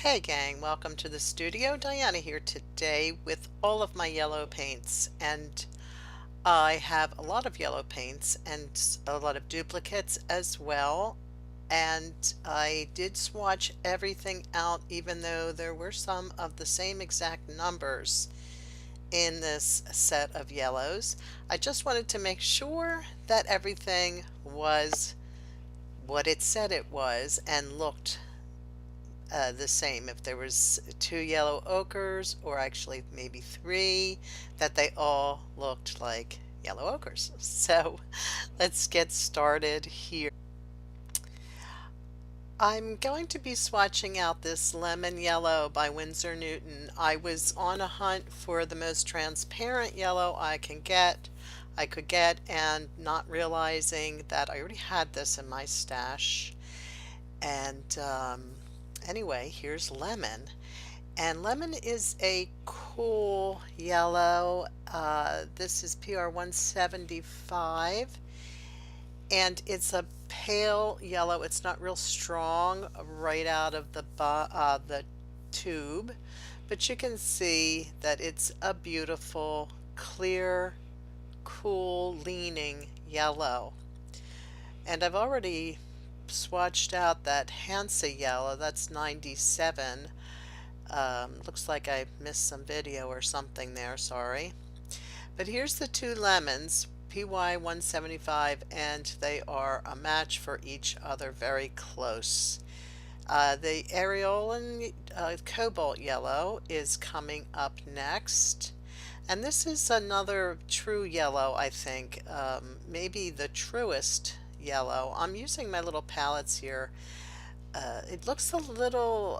Hey gang, welcome to the studio. Diana here today with all of my yellow paints, and I have a lot of yellow paints and a lot of duplicates as well. And I did swatch everything out even though there were some of the same exact numbers in this set of yellows. I just wanted to make sure that everything was what it said it was and looked the same. If there was two yellow ochres, or actually maybe three, that they all looked like yellow ochres. So let's get started here. I'm going to be swatching out this lemon yellow by Winsor Newton. I was on a hunt for the most transparent yellow I could get, and not realizing that I already had this in my stash. And anyway, here's lemon. And lemon is a cool yellow. This is PR 175, and it's a pale yellow. It's not real strong right out of the tube, but you can see that it's a beautiful, clear, cool, leaning yellow. And I've already swatched out that Hansa yellow. That's 97. Looks like I missed some video or something there, sorry. But here's the two lemons, PY 175, and they are a match for each other, very close. The Areolan Cobalt Yellow is coming up next. And this is another true yellow, I think. Maybe the truest yellow. I'm using my little palettes here. It looks a little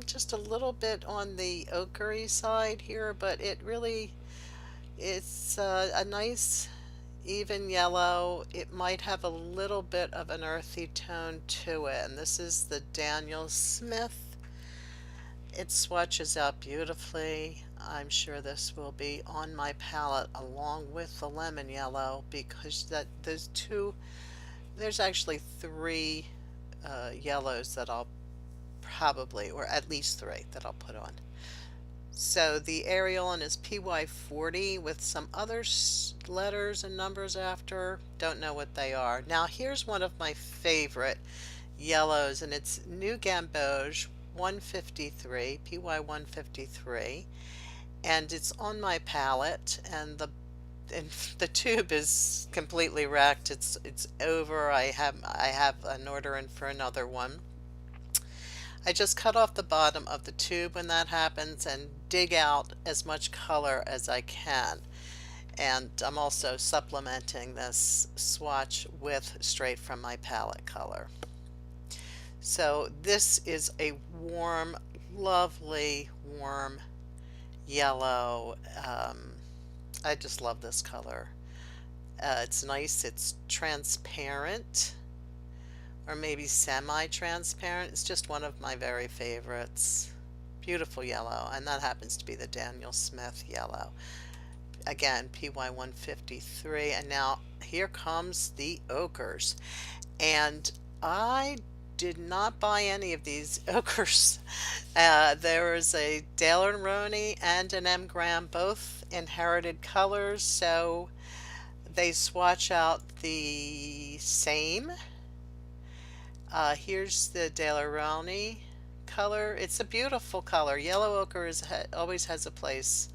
just a little bit on the ochre side here, but it's a nice even yellow. It might have a little bit of an earthy tone to it, and this is the Daniel Smith. It swatches out beautifully. I'm sure this will be on my palette along with the lemon yellow, because there's actually three yellows that I'll probably, or at least three, that I'll put on. So the Areolan is PY40 with some other letters and numbers after. Don't know what they are. Now here's one of my favorite yellows, and it's New Gamboge 153, PY 153, and it's on my palette, and the tube is completely wrecked. It's over. I have an order in for another one. I just cut off the bottom of the tube when that happens and dig out as much color as I can. And I'm also supplementing this swatch with straight from my palette color. So this is a warm, lovely, warm yellow. I just love this color. It's nice, it's transparent, or maybe semi-transparent. It's just one of my very favorites. Beautiful yellow, and that happens to be the Daniel Smith yellow. Again, PY 153, and now here comes the ochres. And I did not buy any of these ochres. There is a Daler-Rowney and an M. Graham, both inherited colors, so they swatch out the same. Here's the Daler-Rowney color. It's a beautiful color. Yellow ochre always has a place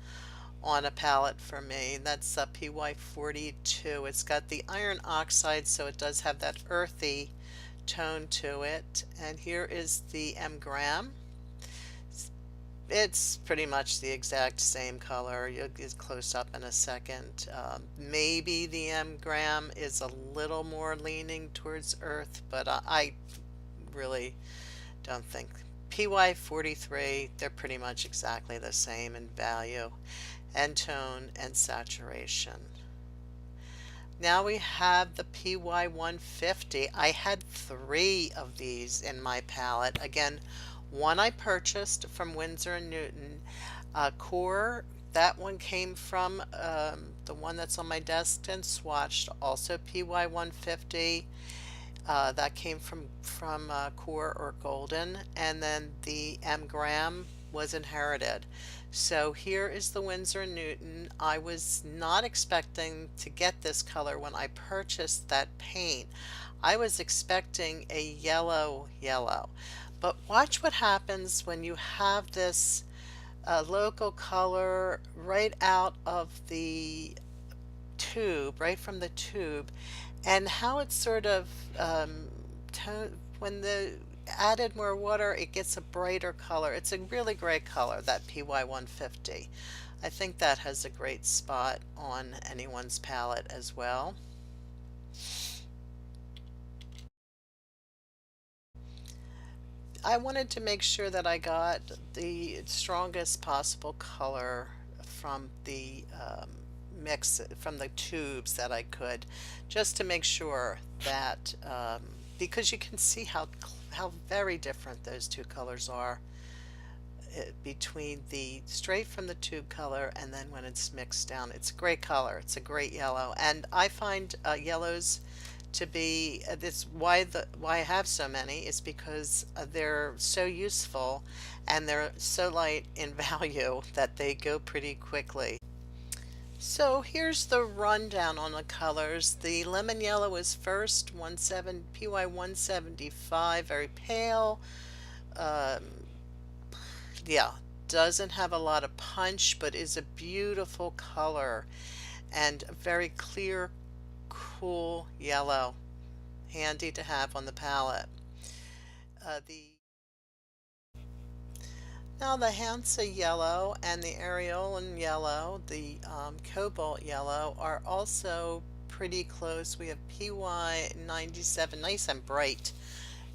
on a palette for me. That's a PY 42. It's got the iron oxide, so it does have that earthy tone to it. And here is the M. Graham. It's pretty much the exact same color. You'll get close up in a second. Maybe the M. Graham is a little more leaning towards earth, but I really don't think. PY 43, they're pretty much exactly the same in value and tone and saturation. Now we have the PY 150. I had three of these in my palette. Again, one I purchased from Winsor & Newton. QoR, that one came from the one that's on my desk and swatched, also PY 150. That came from QoR or Golden, and then the M Graham was inherited. So here is the Winsor Newton. I was not expecting to get this color when I purchased that paint. I was expecting a yellow yellow. But watch what happens when you have this local color right out of the tube, right from the tube, and how it's sort of when the added more water, it gets a brighter color. It's a really great color, that PY150. I think that has a great spot on anyone's palette as well. I wanted to make sure that I got the strongest possible color from the mix, from the tubes that I could, just to make sure that, because you can see how very different those two colors are, between the straight from the tube color and then when it's mixed down. It's a great color. It's a great yellow, and I find yellows to be, this why I have so many is because they're so useful and they're so light in value that they go pretty quickly. So here's the rundown on the colors. The lemon yellow is first, PY 175, very pale. Um, yeah, doesn't have a lot of punch, but is a beautiful color and a very clear, cool yellow, handy to have on the palette. The Now the Hansa yellow and the Areolan yellow, the cobalt yellow, are also pretty close. We have PY97, nice and bright,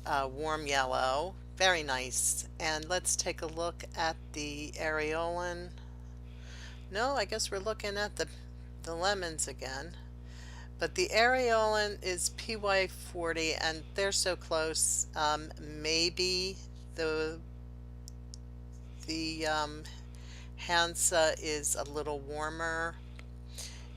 warm yellow, very nice. And let's take a look at the Areolan. No, I guess we're looking at the lemons again. But the Areolan is PY40, and they're so close. Maybe the Hansa is a little warmer,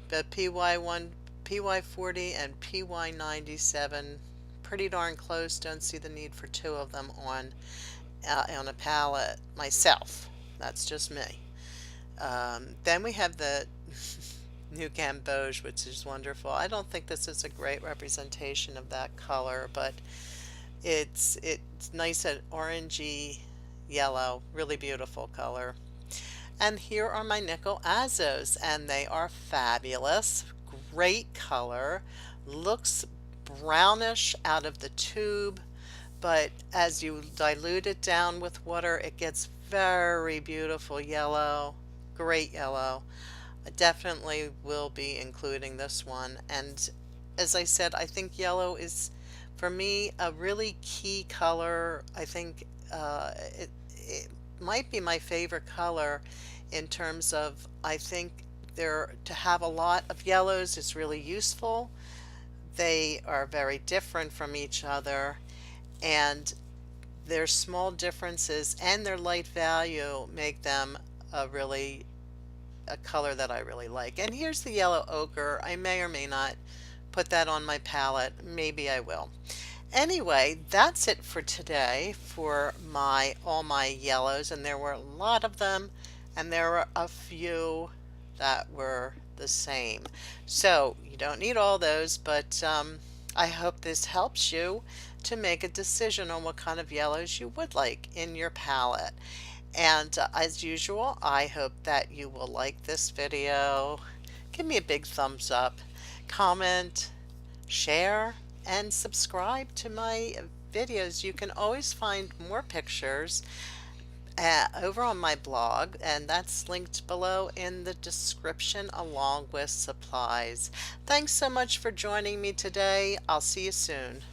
but PY40 and PY97 pretty darn close. Don't see the need for two of them on a palette myself. That's just me. Then we have the New Gamboge, which is wonderful. I don't think this is a great representation of that color, but it's nice and orangey yellow, really beautiful color. And here are my nickel azos, and they are fabulous. Great color. Looks brownish out of the tube, but as you dilute it down with water, it gets very beautiful yellow. Great yellow. I definitely will be including this one. And as I said, I think yellow is, for me, a really key color. I think it might be my favorite color in terms of, I think to have a lot of yellows is really useful. They are very different from each other, and their small differences and their light value make them a color that I really like. And here's the yellow ochre. I may or may not put that on my palette. Maybe I will. Anyway, that's it for today for all my yellows, and there were a lot of them, and there were a few that were the same. So you don't need all those, but I hope this helps you to make a decision on what kind of yellows you would like in your palette. And as usual, I hope that you will like this video. Give me a big thumbs up, comment, share, and subscribe to my videos. You can always find more pictures over on my blog, and that's linked below in the description along with supplies. Thanks so much for joining me today. I'll see you soon.